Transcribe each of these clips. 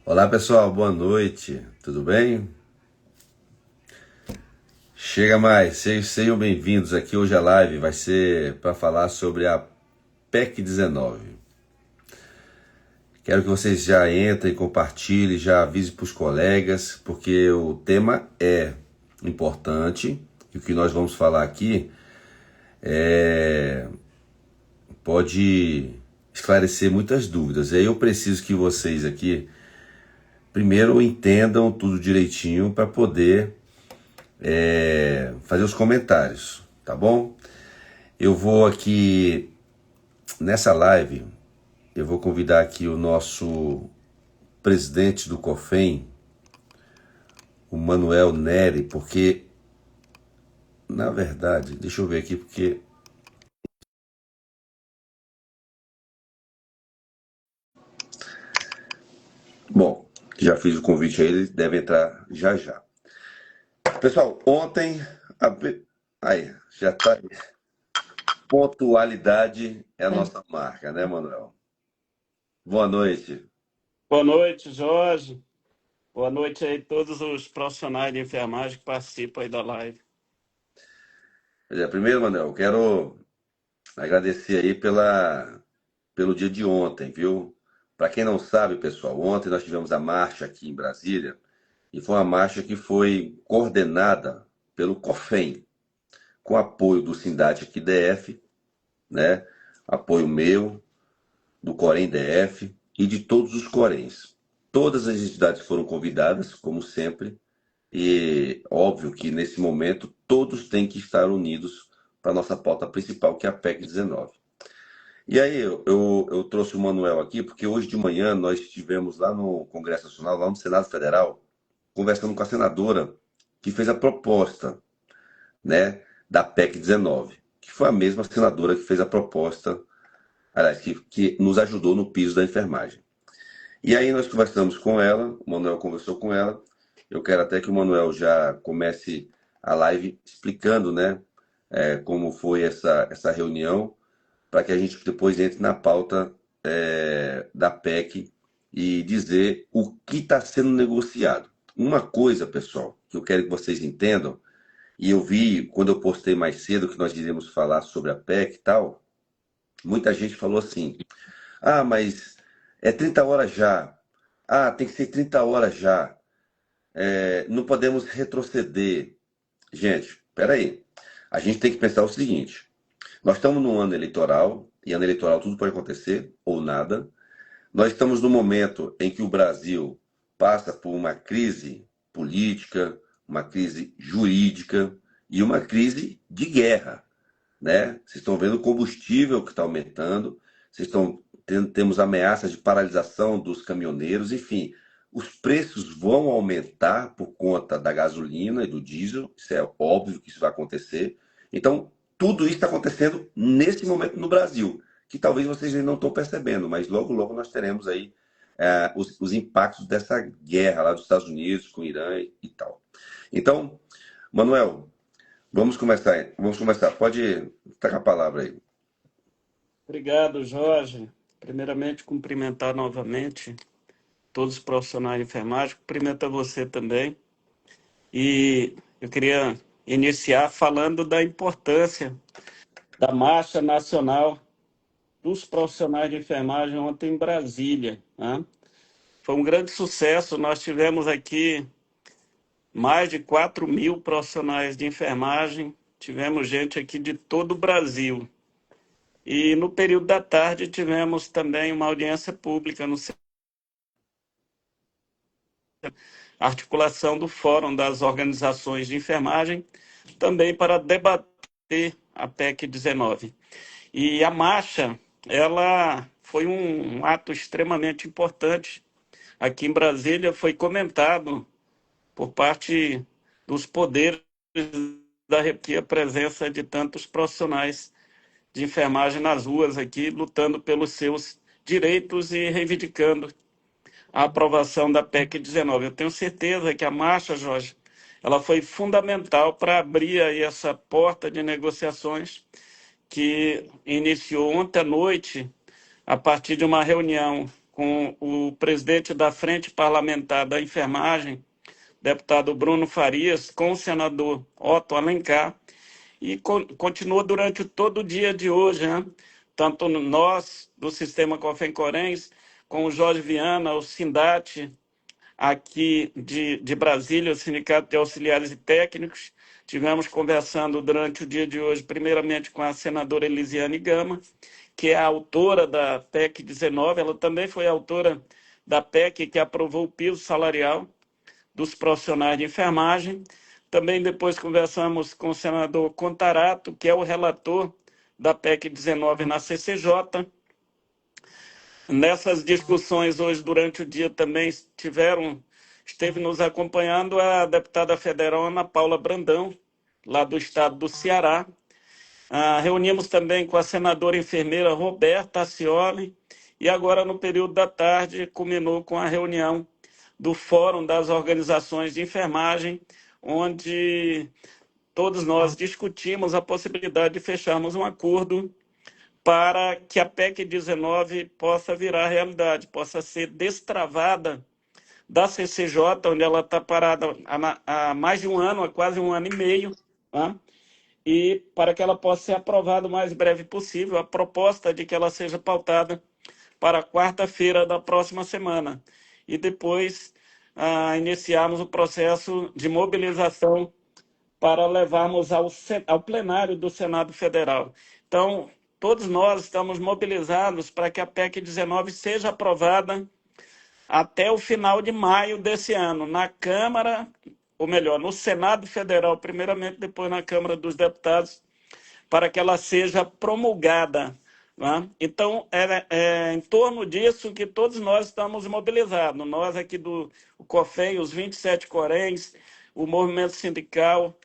Olá pessoal, boa noite, tudo bem? Chega mais, sejam bem-vindos aqui. Hoje a live vai ser para falar sobre a PEC 19. Quero que vocês já entrem, compartilhem, já avisem para os colegas, porque o tema é importante e o que nós vamos falar aqui pode esclarecer muitas dúvidas. E aí eu preciso que vocês aqui primeiro entendam tudo direitinho para poder fazer os comentários, tá bom? Eu vou aqui nessa live, eu vou convidar aqui o nosso presidente do COFEM, o Manuel Neri, porque na verdade, deixa eu ver aqui porque bom, já fiz o convite a ele, deve entrar já já. Pessoal, ontem aí, já tá aí. Pontualidade é a nossa marca, né, Manuel? Boa noite. Boa noite, Jorge. Boa noite aí a todos os profissionais de enfermagem que participam aí da live. Primeiro, Manuel, quero agradecer aí pelo dia de ontem, viu? Para quem não sabe, pessoal, ontem nós tivemos a marcha aqui em Brasília e foi uma marcha que foi coordenada pelo COFEM, com apoio do Sindate aqui DF, né? Apoio meu, do Corém DF e de todos os Coréns. Todas as entidades foram convidadas, como sempre, e óbvio que nesse momento todos têm que estar unidos para a nossa pauta principal, que é a PEC 19. E aí, eu trouxe o Manuel aqui, porque hoje de manhã nós estivemos lá no Congresso Nacional, lá no Senado Federal, conversando com a senadora que fez a proposta, né, da PEC 19, que foi a mesma senadora que fez a proposta, aliás, que nos ajudou no piso da enfermagem. E aí nós conversamos com ela, o Manuel conversou com ela. Eu quero até que o Manuel já comece a live explicando, né, como foi essa reunião, para que a gente depois entre na pauta da PEC e dizer o que está sendo negociado. Uma coisa, pessoal, que eu quero que vocês entendam, e eu vi quando eu postei mais cedo que nós iríamos falar sobre a PEC e tal, muita gente falou assim: ah, mas é 30 horas já. Ah, tem que ser 30 horas já. Não podemos retroceder. Gente, peraí. A gente tem que pensar o seguinte: nós estamos num ano eleitoral, e ano eleitoral tudo pode acontecer, ou nada. Nós estamos no momento em que o Brasil passa por uma crise política, uma crise jurídica e uma crise de guerra, né? Vocês estão vendo o combustível que está aumentando, temos ameaças de paralisação dos caminhoneiros, enfim, os preços vão aumentar por conta da gasolina e do diesel, isso é óbvio que isso vai acontecer. Então, tudo isso está acontecendo nesse momento no Brasil, que talvez vocês ainda não estão percebendo, mas logo, logo nós teremos aí os impactos dessa guerra lá dos Estados Unidos com o Irã e tal. Então, Manuel, vamos começar. Vamos começar. Pode estar com a palavra aí. Obrigado, Jorge. Primeiramente, cumprimentar novamente todos os profissionais de enfermagem, cumprimento a você também. E eu queria iniciar falando da importância da Marcha Nacional dos Profissionais de Enfermagem ontem em Brasília, né? Foi um grande sucesso, nós tivemos aqui mais de 4.000 profissionais de enfermagem, tivemos gente aqui de todo o Brasil. E no período da tarde tivemos também uma audiência pública no articulação do Fórum das Organizações de Enfermagem, também para debater a PEC 19. E a marcha, ela foi um ato extremamente importante. Aqui em Brasília foi comentado por parte dos poderes da República a presença de tantos profissionais de enfermagem nas ruas aqui, lutando pelos seus direitos e reivindicando a aprovação da PEC 19. Eu tenho certeza que a marcha, Jorge, ela foi fundamental para abrir aí essa porta de negociações que iniciou ontem à noite, a partir de uma reunião com o presidente da Frente Parlamentar da Enfermagem, deputado Bruno Farias, com o senador Otto Alencar, e continua durante todo o dia de hoje, né? Tanto nós, do Sistema Cofem-Corens, com o Jorge Viana, o Sindate, aqui de Brasília, o Sindicato de Auxiliares e Técnicos. Tivemos conversando durante o dia de hoje, primeiramente com a senadora Elisiane Gama, que é a autora da PEC 19, ela também foi autora da PEC que aprovou o piso salarial dos profissionais de enfermagem. Também depois conversamos com o senador Contarato, que é o relator da PEC 19 na CCJ. Nessas discussões hoje, durante o dia, também esteve nos acompanhando a deputada federal Ana Paula Brandão, lá do estado do Ceará. Reunimos também com a senadora enfermeira Roberta Acioli, e agora, no período da tarde, culminou com a reunião do Fórum das Organizações de Enfermagem, onde todos nós discutimos a possibilidade de fecharmos um acordo para que a PEC 19 possa virar realidade, possa ser destravada da CCJ, onde ela está parada há mais de um ano, há quase um ano e meio, tá? E para que ela possa ser aprovada o mais breve possível, a proposta de que ela seja pautada para quarta-feira da próxima semana. E depois iniciarmos o processo de mobilização para levarmos ao plenário do Senado Federal. Então, todos nós estamos mobilizados para que a PEC 19 seja aprovada até o final de maio desse ano, na Câmara, ou melhor, no Senado Federal, primeiramente, depois na Câmara dos Deputados, para que ela seja promulgada. Né? Então, é em torno disso que todos nós estamos mobilizados. Nós aqui do COFEI, os 27 Corens, o movimento sindical,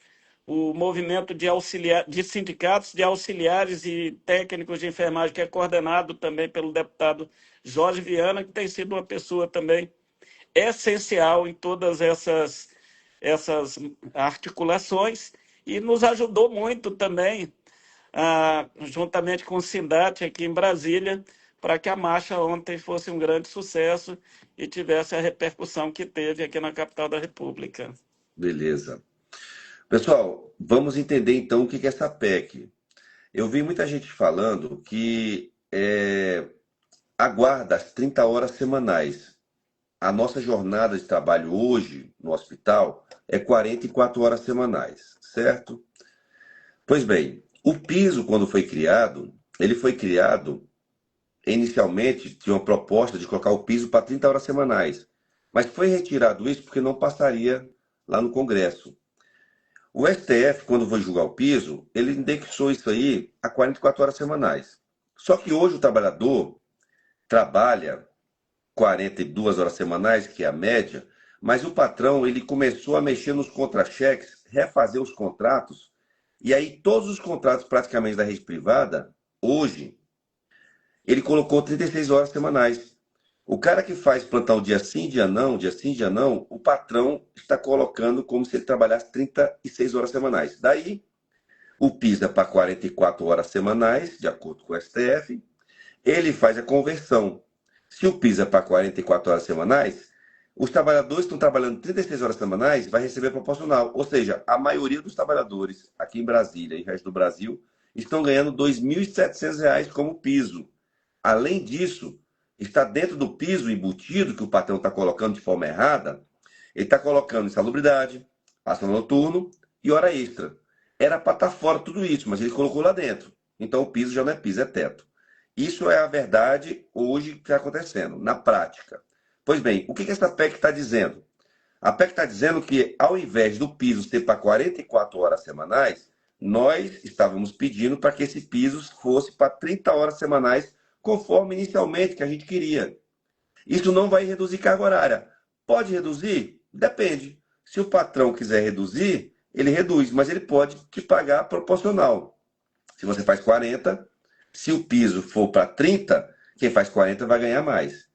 o movimento de sindicatos de auxiliares e técnicos de enfermagem, que é coordenado também pelo deputado Jorge Viana, que tem sido uma pessoa também essencial em todas essas articulações, e nos ajudou muito também, juntamente com o Sindate aqui em Brasília, para que a marcha ontem fosse um grande sucesso e tivesse a repercussão que teve aqui na capital da República. Beleza. Pessoal, vamos entender então o que é essa PEC. Eu vi muita gente falando que aguarda as 30 horas semanais. A nossa jornada de trabalho hoje no hospital é 44 horas semanais, certo? Pois bem, o piso, quando foi criado, ele foi criado, inicialmente, tinha uma proposta de colocar o piso para 30 horas semanais, mas foi retirado isso porque não passaria lá no Congresso. O STF, quando foi julgar o piso, ele indexou isso aí a 44 horas semanais. Só que hoje o trabalhador trabalha 42 horas semanais, que é a média, mas o patrão ele começou a mexer nos contra-cheques, refazer os contratos, e aí todos os contratos praticamente da rede privada, hoje, ele colocou 36 horas semanais. O cara que faz plantão dia sim, dia não, dia sim, dia não, o patrão está colocando como se ele trabalhasse 36 horas semanais. Daí, o PISA para 44 horas semanais, de acordo com o STF, ele faz a conversão. Se o PISA para 44 horas semanais, os trabalhadores que estão trabalhando 36 horas semanais vai receber proporcional. Ou seja, a maioria dos trabalhadores aqui em Brasília e no resto do Brasil estão ganhando R$ 2.700 como piso. Além disso, está dentro do piso embutido que o patrão está colocando de forma errada, ele está colocando insalubridade, ação noturno e hora extra. Era para estar fora tudo isso, mas ele colocou lá dentro. Então o piso já não é piso, é teto. Isso é a verdade hoje que está acontecendo, na prática. Pois bem, o que essa PEC está dizendo? A PEC está dizendo que, ao invés do piso ser para 44 horas semanais, nós estávamos pedindo para que esse piso fosse para 30 horas semanais, conforme inicialmente que a gente queria. Isso não vai reduzir carga horária. Pode reduzir? Depende. Se o patrão quiser reduzir, ele reduz, mas ele pode te pagar proporcional. Se você faz 40, se o piso for para 30, quem faz 40 vai ganhar mais.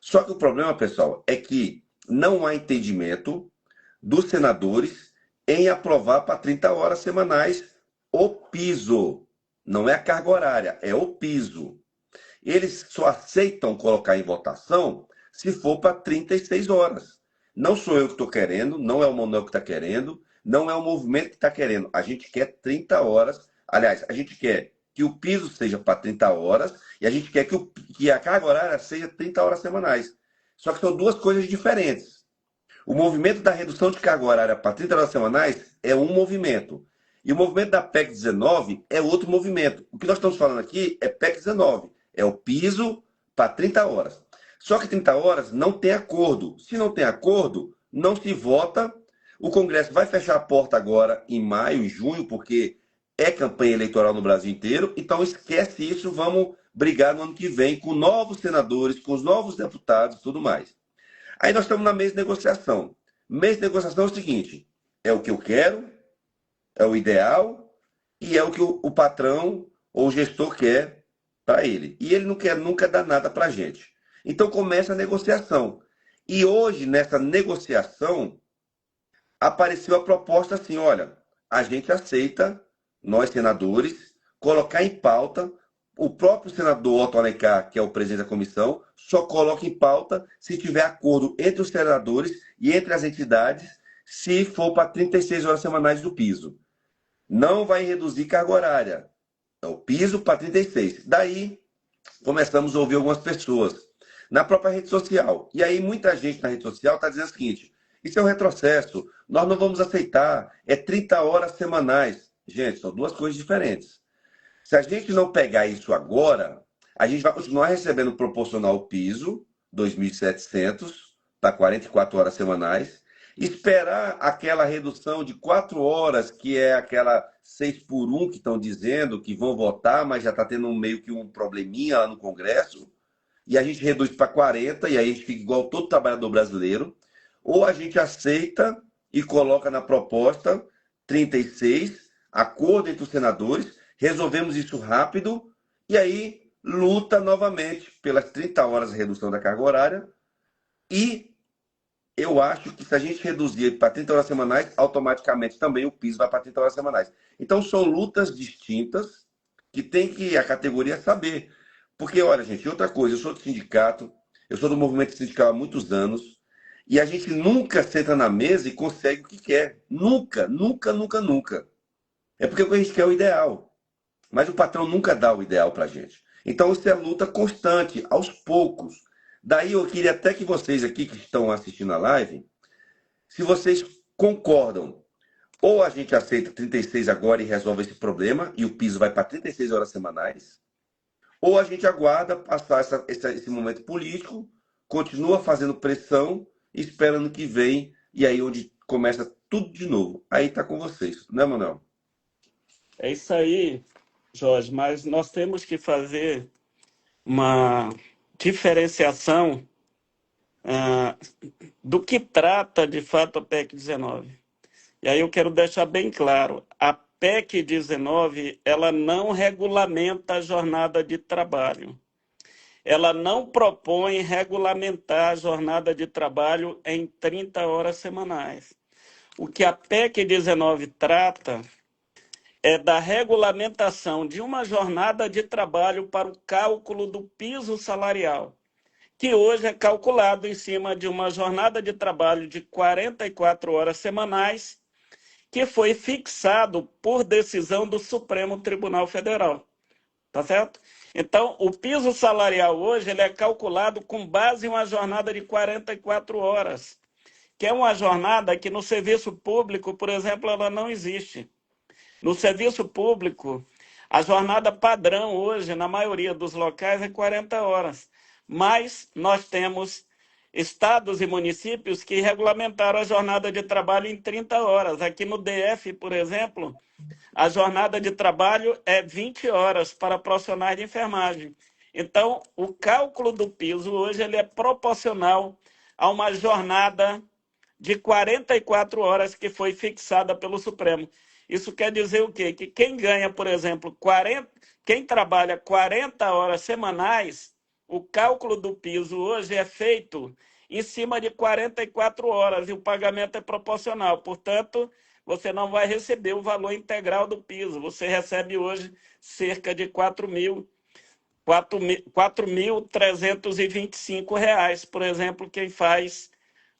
Só que o problema, pessoal, é que não há entendimento dos senadores em aprovar para 30 horas semanais o piso. Não é a carga horária, é o piso. eles só aceitam colocar em votação se for para 36 horas. Não sou eu que estou querendo, não é o Manuel que está querendo, não é o movimento que está querendo. A gente quer 30 horas. Aliás, a gente quer que o piso seja para 30 horas e a gente quer que a carga horária seja 30 horas semanais. Só que são duas coisas diferentes. O movimento da redução de carga horária para 30 horas semanais é um movimento. E o movimento da PEC 19 é outro movimento. O que nós estamos falando aqui é PEC 19. É o piso para 30 horas. Só que 30 horas não tem acordo. Se não tem acordo, não se vota. O Congresso vai fechar a porta agora em maio, em junho, porque é campanha eleitoral no Brasil inteiro. Então esquece isso, vamos brigar no ano que vem com novos senadores, com os novos deputados e tudo mais. Aí nós estamos na mesa de negociação. Mesa de negociação é o seguinte: é o que eu quero, é o ideal e é o que o patrão ou o gestor quer para ele. E ele não quer nunca dar nada para a gente. Então começa a negociação. E hoje, nessa negociação, apareceu a proposta assim: olha, a gente aceita, nós senadores, colocar em pauta. O próprio senador Otto Alencar, que é o presidente da comissão, só coloca em pauta se tiver acordo entre os senadores e entre as entidades, se for para 36 horas semanais do piso. Não vai reduzir carga horária. É o piso para 36. Daí, começamos a ouvir algumas pessoas na própria rede social. E aí, muita gente na rede social está dizendo o seguinte: isso é um retrocesso, nós não vamos aceitar, é 30 horas semanais. Gente, são duas coisas diferentes. Se a gente não pegar isso agora, a gente vai continuar recebendo proporcional ao piso, 2.700 para 44 horas semanais, esperar aquela redução de 4 horas, que é aquela 6 por 1 que estão dizendo que vão votar, mas já está tendo meio que um probleminha lá no Congresso, e a gente reduz para 40, e aí a gente fica igual todo trabalhador brasileiro, ou a gente aceita e coloca na proposta 36, acordo entre os senadores, resolvemos isso rápido e aí luta novamente pelas 30 horas de redução da carga horária. E eu acho que se a gente reduzir para 30 horas semanais, automaticamente também o piso vai para 30 horas semanais. Então são lutas distintas que tem que a categoria saber. Porque, olha, gente, outra coisa, eu sou do sindicato, eu sou do movimento sindical há muitos anos, e a gente nunca senta na mesa e consegue o que quer. Nunca, nunca, nunca, nunca. É porque o que a gente quer é o ideal. Mas o patrão nunca dá o ideal para a gente. Então, isso é luta constante, aos poucos. Daí eu queria até que vocês aqui que estão assistindo a live, se vocês concordam, ou a gente aceita 36 agora e resolve esse problema, e o piso vai para 36 horas semanais, ou a gente aguarda passar esse momento político, continua fazendo pressão, esperando que vem, e aí onde começa tudo de novo. Aí está com vocês, né, Manuel? É isso aí, Jorge, mas nós temos que fazer uma diferenciação do que trata de fato a PEC 19. E aí eu quero deixar bem claro, a PEC 19, ela não regulamenta a jornada de trabalho. Ela não propõe regulamentar a jornada de trabalho em 30 horas semanais. O que a PEC 19 trata é da regulamentação de uma jornada de trabalho para o cálculo do piso salarial, que hoje é calculado em cima de uma jornada de trabalho de 44 horas semanais, que foi fixado por decisão do Supremo Tribunal Federal. Tá certo? Então, o piso salarial hoje ele é calculado com base em uma jornada de 44 horas, que é uma jornada que no serviço público, por exemplo, ela não existe. No serviço público, a jornada padrão hoje, na maioria dos locais, é 40 horas. Mas nós temos estados e municípios que regulamentaram a jornada de trabalho em 30 horas. Aqui no DF, por exemplo, a jornada de trabalho é 20 horas para profissionais de enfermagem. Então, o cálculo do piso hoje ele é proporcional a uma jornada de 44 horas que foi fixada pelo Supremo. Isso quer dizer o quê? Que quem ganha, por exemplo, quem trabalha 40 horas semanais, o cálculo do piso hoje é feito em cima de 44 horas e o pagamento é proporcional. Portanto, você não vai receber o valor integral do piso. Você recebe hoje cerca de R$ 4.000 R$ 4.325, por exemplo, quem faz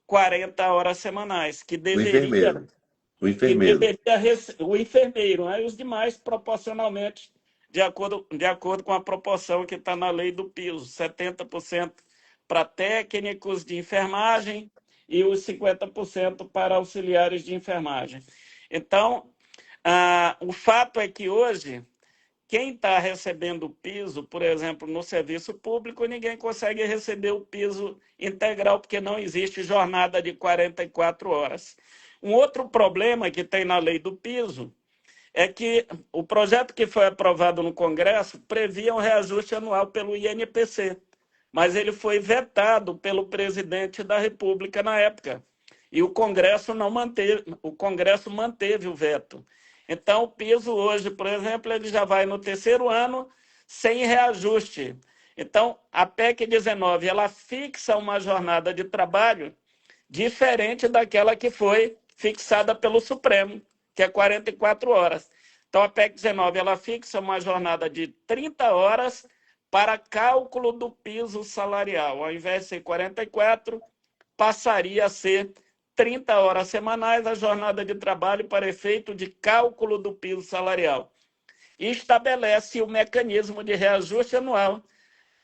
40 horas semanais, O enfermeiro. O que enfermeiro. deveria o enfermeiro, né? E os demais proporcionalmente, de acordo com a proporção que está na lei do piso, 70% para técnicos de enfermagem e os 50% para auxiliares de enfermagem. Então, o fato é que hoje quem está recebendo o piso, por exemplo, no serviço público, ninguém consegue receber o piso integral, porque não existe jornada de 44 horas. Um outro problema que tem na lei do piso é que o projeto que foi aprovado no Congresso previa um reajuste anual pelo INPC, mas ele foi vetado pelo presidente da República na época. E o Congresso não manteve, o Congresso manteve o veto. Então, o piso hoje, por exemplo, ele já vai no terceiro ano sem reajuste. Então, a PEC 19, ela fixa uma jornada de trabalho diferente daquela que foi fixada pelo Supremo, que é 44 horas. Então, a PEC 19, ela fixa uma jornada de 30 horas para cálculo do piso salarial. Ao invés de ser 44, passaria a ser 30 horas semanais a jornada de trabalho para efeito de cálculo do piso salarial. E estabelece o mecanismo de reajuste anual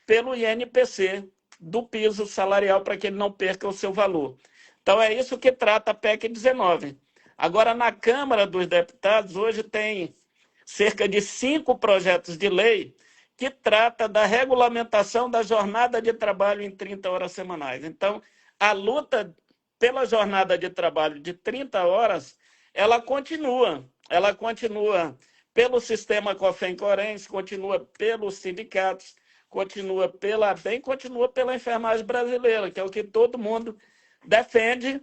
pelo INPC do piso salarial para que ele não perca o seu valor. Então, é isso que trata a PEC 19. Agora, na Câmara dos Deputados, hoje tem cerca de 5 projetos de lei que trata da regulamentação da jornada de trabalho em 30 horas semanais. Então, a luta pela jornada de trabalho de 30 horas, ela continua pelo sistema COFEM-CORENS, continua pelos sindicatos, continua pela ABEM, continua pela enfermagem brasileira, que é o que todo mundo defende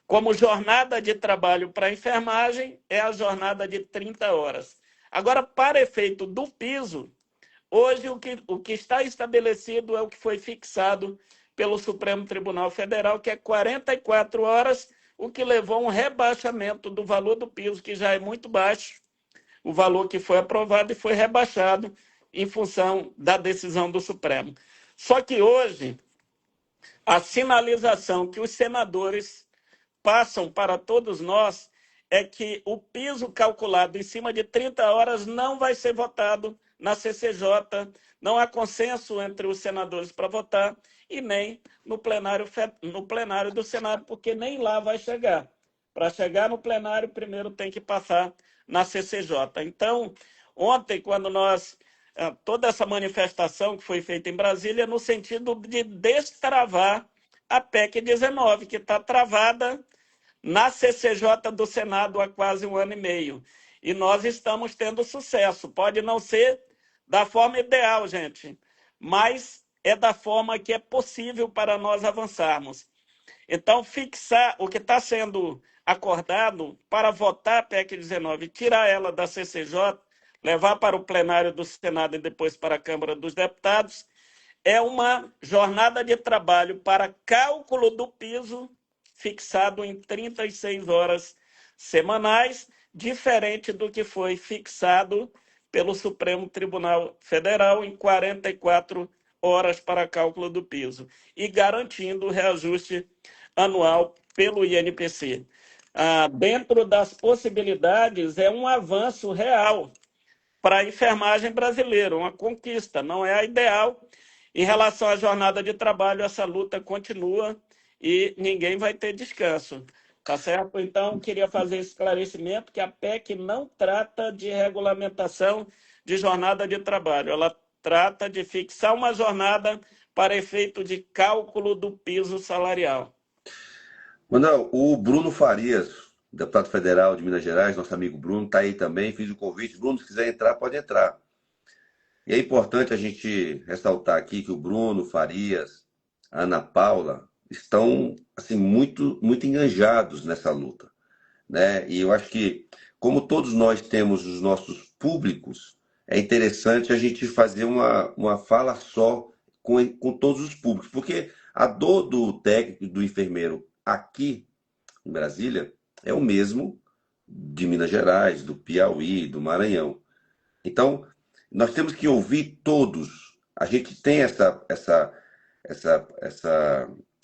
como jornada de trabalho para a enfermagem, é a jornada de 30 horas. Agora, para efeito do piso, hoje o que está estabelecido é o que foi fixado pelo Supremo Tribunal Federal, que é 44 horas, o que levou a um rebaixamento do valor do piso, que já é muito baixo, o valor que foi aprovado e foi rebaixado em função da decisão do Supremo. Só que hoje, a sinalização que os senadores passam para todos nós é que o piso calculado em cima de 30 horas não vai ser votado na CCJ, não há consenso entre os senadores para votar e nem no plenário do Senado, porque nem lá vai chegar. Para chegar no plenário, primeiro tem que passar na CCJ. Então, ontem, quando toda essa manifestação que foi feita em Brasília, no sentido de destravar a PEC 19, que está travada na CCJ do Senado há quase 1 ano e meio. E nós estamos tendo sucesso. Pode não ser da forma ideal, gente, mas é da forma que é possível para nós avançarmos. Então, fixar o que está sendo acordado para votar a PEC 19, tirar ela da CCJ, levar para o plenário do Senado e depois para a Câmara dos Deputados, é uma jornada de trabalho para cálculo do piso fixado em 36 horas semanais, diferente do que foi fixado pelo Supremo Tribunal Federal em 44 horas para cálculo do piso, e garantindo o reajuste anual pelo INPC. Dentro das possibilidades, é um avanço real para a enfermagem brasileira, uma conquista, não é a ideal. Em relação à jornada de trabalho, essa luta continua e ninguém vai ter descanso. Tá certo? Então, queria fazer esse esclarecimento que a PEC não trata de regulamentação de jornada de trabalho, ela trata de fixar uma jornada para efeito de cálculo do piso salarial. Manuel, o Bruno Farias, deputado federal de Minas Gerais, nosso amigo Bruno, está aí também, fiz o convite. Bruno, se quiser entrar, pode entrar. E é importante a gente ressaltar aqui que o Bruno Farias, a Ana Paula, estão assim, muito engajados nessa luta, né? E eu acho que, como todos nós temos os nossos públicos, é interessante a gente fazer uma fala só com todos os públicos, porque a dor do técnico e do enfermeiro aqui em Brasília é o mesmo de Minas Gerais, do Piauí, do Maranhão. Então, nós temos que ouvir todos A gente tem essa,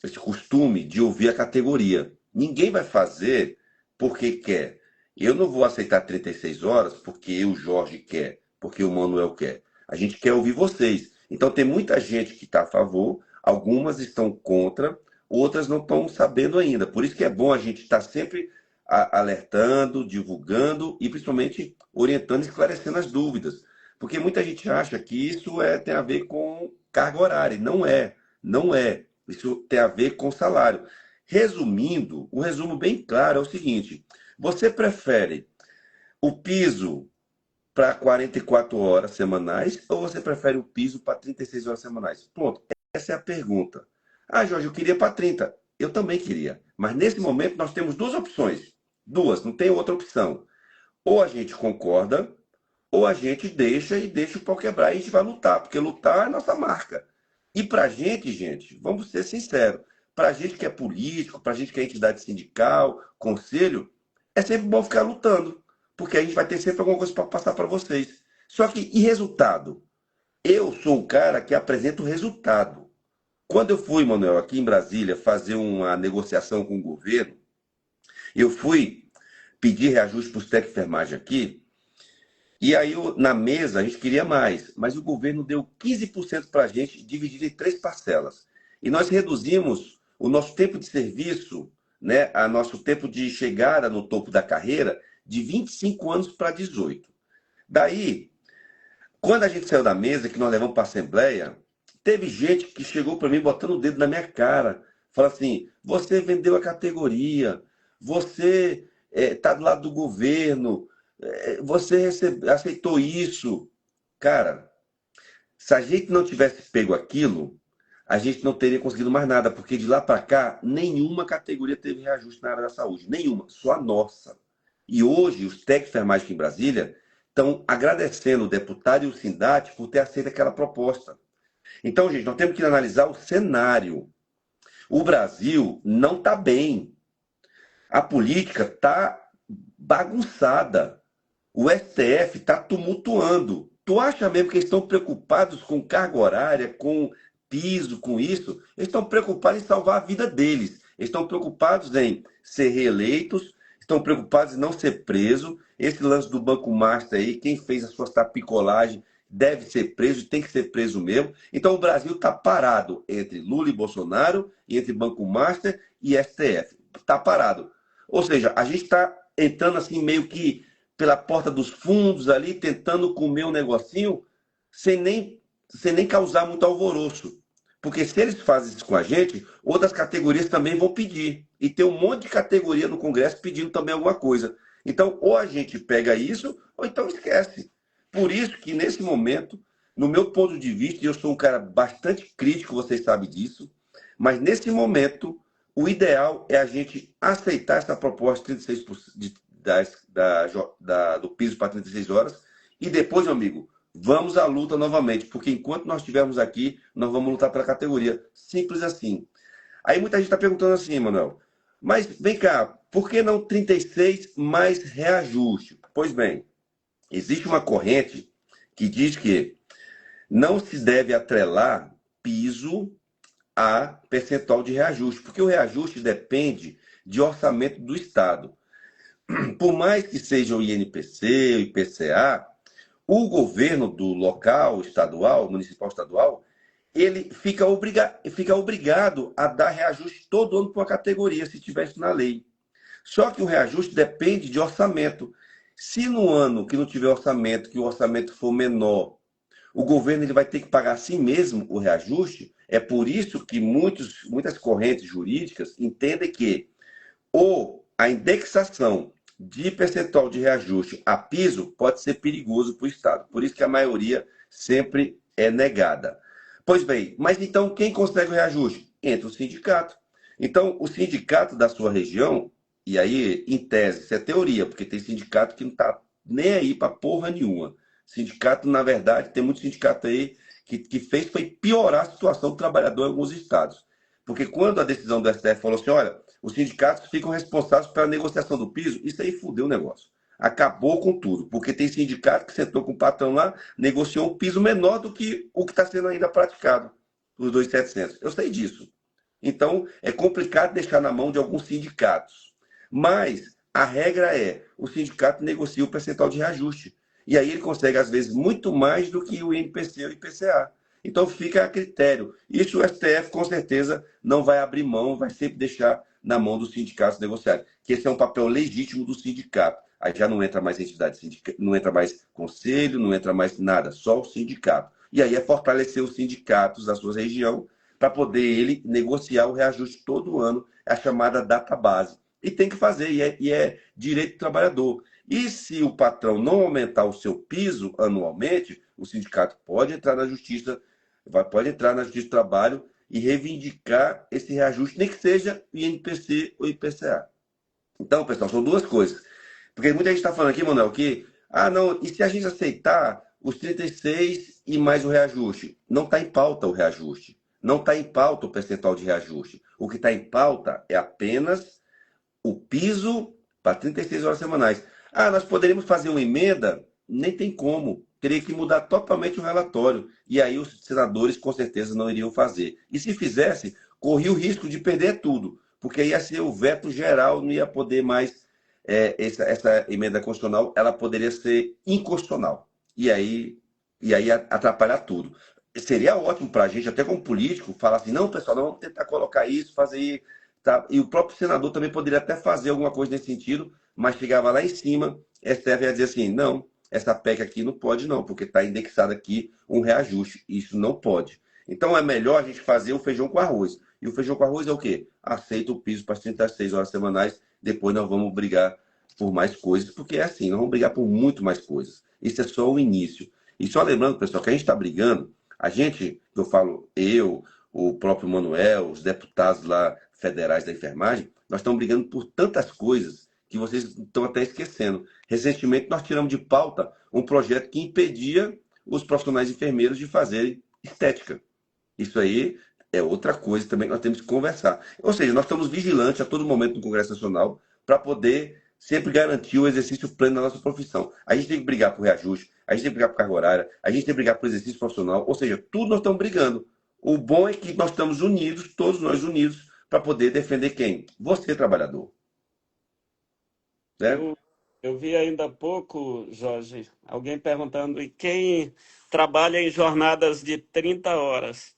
esse costume de ouvir a categoria. Ninguém vai fazer porque quer. Eu não vou aceitar 36 horas porque o Jorge quer, porque o Manuel quer. A gente quer ouvir vocês. Então tem muita gente que está a favor, algumas estão contra, outras não estão sabendo ainda. Por isso que é bom a gente estar sempre alertando, divulgando e principalmente orientando e esclarecendo as dúvidas. Porque muita gente acha que isso tem a ver com carga horária. Não é, não é. Isso tem a ver com salário. Resumindo, o resumo bem claro é o seguinte: você prefere o piso para 44 horas semanais ou você prefere o piso para 36 horas semanais? Pronto, essa é a pergunta. Ah, Jorge, eu queria para 30. Eu também queria. Mas nesse momento nós temos duas opções. Duas, não tem outra opção. Ou a gente concorda, ou a gente deixa e deixa o pau quebrar e a gente vai lutar, porque lutar é nossa marca. E para a gente, vamos ser sinceros, para a gente que é político, para a gente que é entidade sindical, conselho, é sempre bom ficar lutando, porque a gente vai ter sempre alguma coisa para passar para vocês. Só que, e resultado? Eu sou o cara que apresenta o resultado. Quando eu fui, Manuel, aqui em Brasília, fazer uma negociação com o governo, eu fui pedir reajuste para os técnicos de enfermagem aqui, e aí, na mesa, a gente queria mais, mas o governo deu 15% para a gente, dividido em três parcelas. E nós reduzimos o nosso tempo de serviço, né, a nosso tempo de chegada no topo da carreira, de 25 anos para 18. Daí, quando a gente saiu da mesa, que nós levamos para a Assembleia, teve gente que chegou para mim botando o dedo na minha cara. Fala assim, você vendeu a categoria, você está do lado do governo, você aceitou isso. Cara, se a gente não tivesse pego aquilo, a gente não teria conseguido mais nada, porque de lá para cá, nenhuma categoria teve reajuste na área da saúde. Nenhuma, só a nossa. E hoje, os técnicos de enfermagem aqui em Brasília estão agradecendo o deputado e o Sindate por ter aceito aquela proposta. Então, gente, nós temos que analisar o cenário. O Brasil não está bem. A política está bagunçada. O STF está tumultuando. Tu acha mesmo que eles estão preocupados com carga horária, com piso, com isso? Eles estão preocupados em salvar a vida deles. Eles estão preocupados em ser reeleitos, estão preocupados em não ser preso. Esse lance do Banco Master aí, quem fez a sua tapicolagem deve ser preso, tem que ser preso mesmo. Então o Brasil está parado entre Lula e Bolsonaro, e entre Banco Master e STF. Está parado. Ou seja, a gente está entrando assim meio que pela porta dos fundos ali, tentando comer um negocinho, sem nem causar muito alvoroço. Porque se eles fazem isso com a gente, outras categorias também vão pedir. E tem um monte de categoria no Congresso pedindo também alguma coisa. Então, ou a gente pega isso, ou então esquece. Por isso que, nesse momento, no meu ponto de vista, e eu sou um cara bastante crítico, vocês sabem disso, mas nesse momento, o ideal é a gente aceitar essa proposta de 36%, do piso para 36 horas, e depois, meu amigo, vamos à luta novamente, porque enquanto nós estivermos aqui, nós vamos lutar pela categoria. Simples assim. Aí muita gente está perguntando assim, Manuel, mas vem cá, por que não 36 mais reajuste? Pois bem, existe uma corrente que diz que não se deve atrelar piso a percentual de reajuste, porque o reajuste depende de orçamento do Estado. Por mais que seja o INPC, o IPCA, o governo do local, estadual, municipal estadual, ele fica obrigado a dar reajuste todo ano para uma categoria, se tivesse na lei. Só que o reajuste depende de orçamento. Se no ano que não tiver orçamento, que o orçamento for menor, o governo ele vai ter que pagar a si mesmo o reajuste, é por isso que muitas correntes jurídicas entendem que ou a indexação de percentual de reajuste a piso pode ser perigoso para o Estado. Por isso que a maioria sempre é negada. Pois bem, mas então quem consegue o reajuste? Entra o sindicato. Então, o sindicato da sua região, e aí, em tese, isso é teoria, porque tem sindicato que não está nem aí para porra nenhuma. Sindicato, na verdade, tem muito sindicato aí que fez foi piorar a situação do trabalhador em alguns estados. Porque quando a decisão do STF falou assim, olha, os sindicatos ficam responsáveis pela negociação do piso, isso aí fudeu o negócio. Acabou com tudo, porque tem sindicato que sentou com o patrão lá, negociou um piso menor do que o que está sendo ainda praticado, os 2.700. Eu sei disso. Então, é complicado deixar na mão de alguns sindicatos. Mas a regra é, o sindicato negocia o percentual de reajuste. E aí ele consegue, às vezes, muito mais do que o INPC e o IPCA. Então fica a critério. Isso o STF, com certeza, não vai abrir mão, vai sempre deixar na mão dos sindicatos negociarem. Que esse é um papel legítimo do sindicato. Aí já não entra mais entidade sindical, não entra mais conselho, não entra mais nada, só o sindicato. E aí é fortalecer os sindicatos da sua região para poder ele negociar o reajuste todo ano, é a chamada data base. E tem que fazer, e é direito do trabalhador. E se o patrão não aumentar o seu piso anualmente, o sindicato pode entrar na justiça, pode entrar na justiça do trabalho e reivindicar esse reajuste, nem que seja INPC ou IPCA. Então, pessoal, são duas coisas. Porque muita gente está falando aqui, Manuel, que, não, e se a gente aceitar os 36 e mais o reajuste? Não está em pauta o reajuste. Não está em pauta o percentual de reajuste. O que está em pauta é apenas o piso para 36 horas semanais. Nós poderíamos fazer uma emenda? Nem tem como. Teria que mudar totalmente o relatório. E aí os senadores com certeza não iriam fazer. E se fizesse, corria o risco de perder tudo. Porque ia ser o veto geral, não ia poder mais. Essa emenda constitucional, ela poderia ser inconstitucional. E aí atrapalhar tudo. Seria ótimo para a gente, até como político, falar assim, não, pessoal, não vamos tentar colocar isso, fazer. Tá? E o próprio senador também poderia até fazer alguma coisa nesse sentido, mas chegava lá em cima, STF ia dizer assim, não, essa PEC aqui não pode não, porque está indexado aqui um reajuste, isso não pode. Então é melhor a gente fazer o feijão com arroz. E o feijão com arroz é o quê? Aceita o piso para as 36 horas semanais, depois nós vamos brigar por mais coisas, porque é assim, nós vamos brigar por muito mais coisas. Isso é só o início. E só lembrando, pessoal, que a gente está brigando, a gente, eu falo, o próprio Manuel, os deputados lá federais da enfermagem, nós estamos brigando por tantas coisas que vocês estão até esquecendo. Recentemente, nós tiramos de pauta um projeto que impedia os profissionais enfermeiros de fazerem estética. Isso aí é outra coisa também que nós temos que conversar. Ou seja, nós estamos vigilantes a todo momento no Congresso Nacional para poder sempre garantir o exercício pleno da nossa profissão. A gente tem que brigar por reajuste, a gente tem que brigar por carga horária, a gente tem que brigar por exercício profissional, ou seja, tudo nós estamos brigando. O bom é que nós estamos unidos, todos nós unidos, para poder defender quem? Você, trabalhador. Né? Eu, eu vi ainda há pouco, Jorge, alguém perguntando, e quem trabalha em jornadas de 30 horas,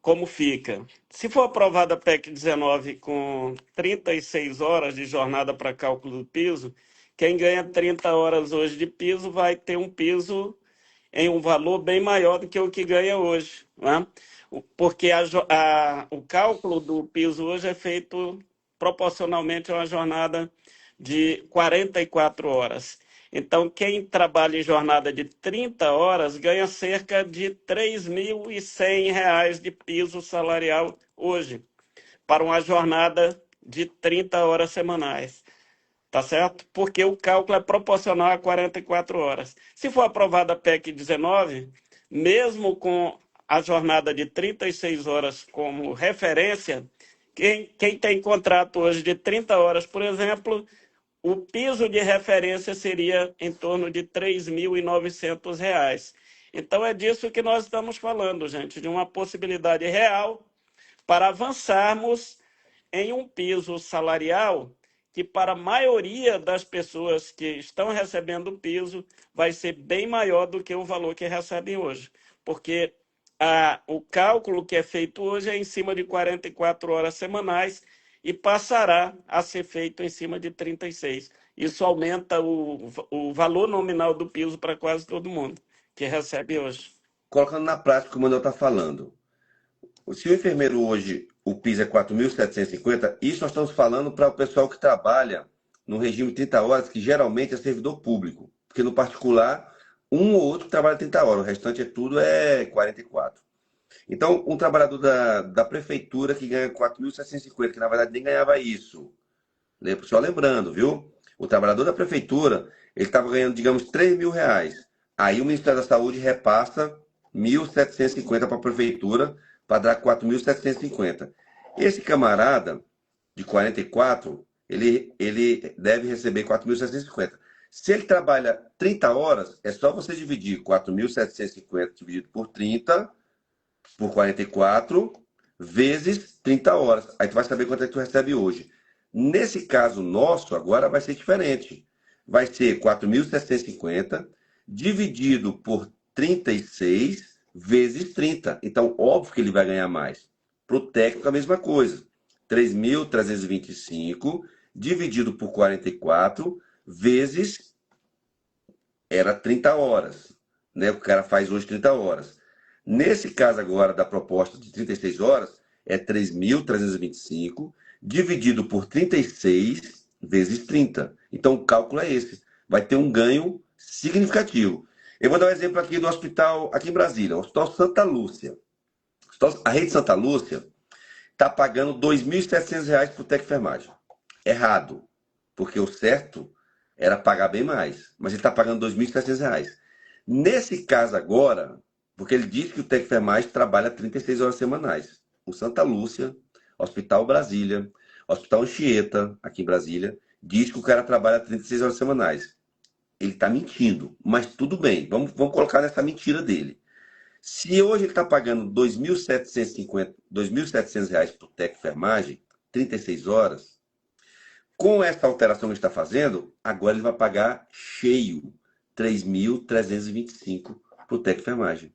como fica? Se for aprovada a PEC 19 com 36 horas de jornada para cálculo do piso, quem ganha 30 horas hoje de piso vai ter um piso em um valor bem maior do que o que ganha hoje, né? Porque o cálculo do piso hoje é feito proporcionalmente a uma jornada de 44 horas. Então, quem trabalha em jornada de 30 horas ganha cerca de R$ 3.100 de piso salarial hoje, para uma jornada de 30 horas semanais. Tá certo? Porque o cálculo é proporcional a 44 horas. Se for aprovada a PEC 19, mesmo com a jornada de 36 horas como referência, quem tem contrato hoje de 30 horas, por exemplo, o piso de referência seria em torno de R$ 3.900. Então é disso que nós estamos falando, gente, de uma possibilidade real para avançarmos em um piso salarial que, para a maioria das pessoas que estão recebendo o piso, vai ser bem maior do que o valor que recebem hoje. Porque o cálculo que é feito hoje é em cima de 44 horas semanais e passará a ser feito em cima de 36. Isso aumenta o valor nominal do piso para quase todo mundo que recebe hoje. Colocando na prática o que o Manuel está falando. Se o enfermeiro hoje, o piso é 4.750, isso nós estamos falando para o pessoal que trabalha no regime de 30 horas, que geralmente é servidor público. Porque no particular, um ou outro trabalha 30 horas, o restante tudo é 44. Então, um trabalhador da prefeitura que ganha 4.750, que na verdade nem ganhava isso. Só lembrando, viu? O trabalhador da prefeitura, ele estava ganhando, digamos, R$ 3.000. Aí o Ministério da Saúde repassa 1.750 para a prefeitura, para dar 4.750. Esse camarada de 44, ele deve receber 4.750. Se ele trabalha 30 horas, é só você dividir 4.750 dividido por 30, por 44, vezes 30 horas. Aí tu vai saber quanto é que tu recebe hoje. Nesse caso nosso, agora vai ser diferente. Vai ser 4.750 dividido por 36 vezes 30. Então, óbvio que ele vai ganhar mais. Para o técnico, a mesma coisa. 3.325 dividido por 44 vezes era 30 horas. Né? O cara faz hoje 30 horas. Nesse caso agora da proposta de 36 horas, é 3.325 dividido por 36 vezes 30. Então o cálculo é esse. Vai ter um ganho significativo. Eu vou dar um exemplo aqui do hospital, aqui em Brasília, o Hospital Santa Lúcia. A rede Santa Lúcia está pagando R$ 2.700 por técnico de enfermagem. Errado, porque o certo era pagar bem mais, mas ele está pagando R$ 2.700. Nesse caso agora, porque ele diz que o técnico de enfermagem trabalha 36 horas semanais. O Santa Lúcia, Hospital Brasília, Hospital Anchieta, aqui em Brasília, diz que o cara trabalha 36 horas semanais. Ele está mentindo, mas tudo bem, vamos colocar nessa mentira dele. Se hoje ele está pagando R$ 2.700 por técnico de enfermagem, 36 horas, com essa alteração que ele está fazendo, agora ele vai pagar cheio, 3.325 para o técnico de enfermagem.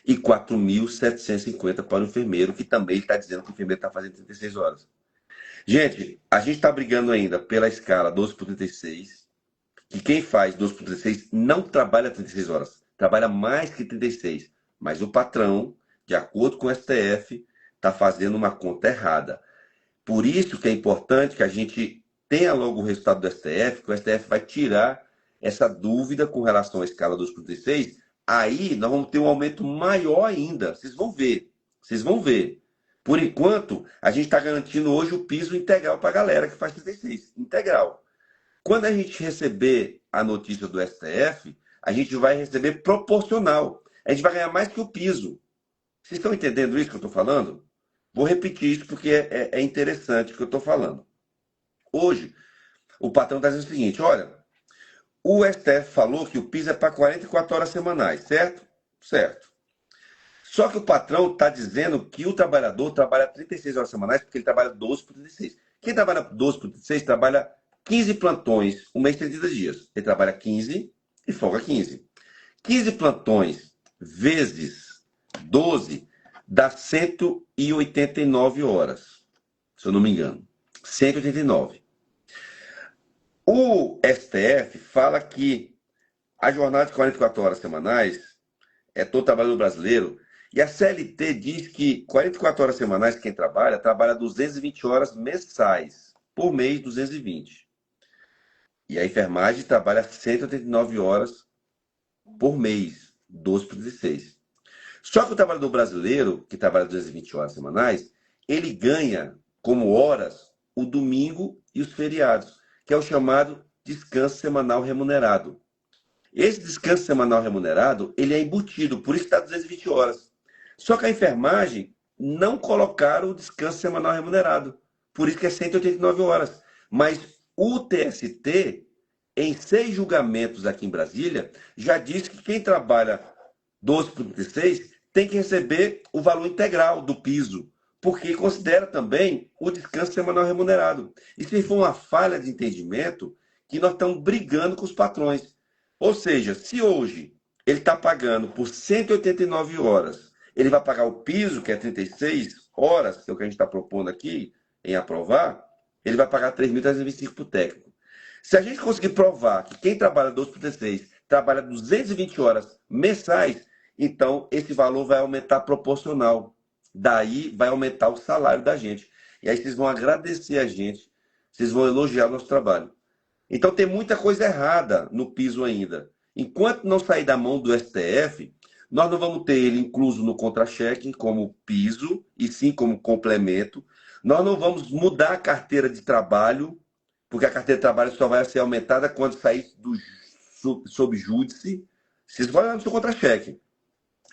E 4.750 para o enfermeiro, que também está dizendo que o enfermeiro está fazendo 36 horas. Gente, a gente está brigando ainda pela escala 12 por 36, que quem faz 12 por 36 não trabalha 36 horas, trabalha mais que 36. Mas o patrão, de acordo com o STF, está fazendo uma conta errada. Por isso que é importante que a gente tenha logo o resultado do STF, que o STF vai tirar essa dúvida com relação à escala 12 por 36. Aí nós vamos ter um aumento maior ainda. Vocês vão ver. Vocês vão ver. Por enquanto, a gente está garantindo hoje o piso integral para a galera que faz 36. Integral. Quando a gente receber a notícia do STF, a gente vai receber proporcional. A gente vai ganhar mais que o piso. Vocês estão entendendo isso que eu estou falando? Vou repetir isso porque é interessante o que eu estou falando. Hoje, o patrão está dizendo o seguinte, olha, o STF falou que o piso é para 44 horas semanais, certo? Certo. Só que o patrão está dizendo que o trabalhador trabalha 36 horas semanais porque ele trabalha 12 por 36. Quem trabalha 12 por 36 trabalha 15 plantões, um mês de 30 dias. Ele trabalha 15 e folga 15. 15 plantões vezes 12 dá 189 horas, se eu não me engano. 189. O STF fala que a jornada de 44 horas semanais é todo trabalhador brasileiro, e a CLT diz que 44 horas semanais quem trabalha 220 horas mensais, por mês 220. E a enfermagem trabalha 189 horas por mês, 12 por 16. Só que o trabalhador brasileiro, que trabalha 220 horas semanais, ele ganha como horas o domingo e os feriados, que é o chamado descanso semanal remunerado. Esse descanso semanal remunerado, ele é embutido, por isso está 220 horas. Só que a enfermagem não colocaram o descanso semanal remunerado, por isso que é 189 horas. Mas o TST, em 6 julgamentos aqui em Brasília, já disse que quem trabalha 12 por 36 tem que receber o valor integral do piso, porque considera também o descanso semanal remunerado. Isso foi uma falha de entendimento que nós estamos brigando com os patrões. Ou seja, se hoje ele está pagando por 189 horas, ele vai pagar o piso, que é 36 horas, que é o que a gente está propondo aqui em aprovar, ele vai pagar 3.325 por técnico. Se a gente conseguir provar que quem trabalha 12 por 36 trabalha 220 horas mensais, então esse valor vai aumentar proporcional. Daí vai aumentar o salário da gente. E aí vocês vão agradecer a gente, vocês vão elogiar o nosso trabalho. Então tem muita coisa errada no piso ainda. Enquanto não sair da mão do STF, nós não vamos ter ele incluso no contra-cheque como piso, e sim como complemento. Nós não vamos mudar a carteira de trabalho, porque a carteira de trabalho só vai ser aumentada quando sair sob júdice. Vocês vão olhar no seu contra-cheque.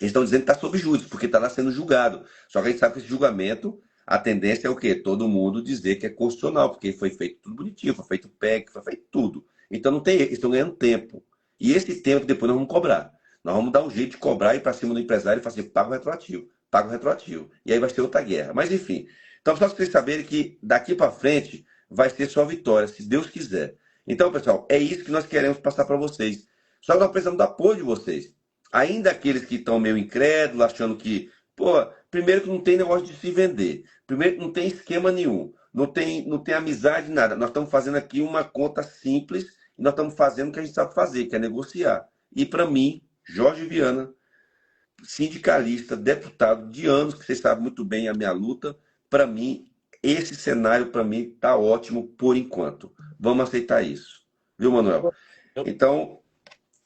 Eles estão dizendo que está sob júdice, porque está lá sendo julgado. Só que a gente sabe que esse julgamento, a tendência é o quê? Todo mundo dizer que é constitucional, porque foi feito tudo bonitinho, foi feito PEC, foi feito tudo. Então não tem, eles estão ganhando tempo. E esse tempo depois nós vamos cobrar. Nós vamos dar um jeito de cobrar e ir para cima do empresário e falar assim, paga o retroativo, paga o retroativo. E aí vai ser outra guerra. Mas enfim. Então, só para vocês saberem que daqui para frente vai ser só vitória, se Deus quiser. Então, pessoal, é isso que nós queremos passar para vocês. Só que nós precisamos do apoio de vocês. Ainda aqueles que estão meio incrédulos, achando que, pô, primeiro que não tem negócio de se vender. Primeiro que não tem esquema nenhum. Não tem amizade, nada. Nós estamos fazendo aqui uma conta simples e nós estamos fazendo o que a gente sabe fazer, que é negociar. E para mim, Jorge Viana, sindicalista, deputado de anos, que vocês sabem muito bem a minha luta, para mim, esse cenário para mim está ótimo por enquanto. Vamos aceitar isso. Viu, Manuel? Eu Então,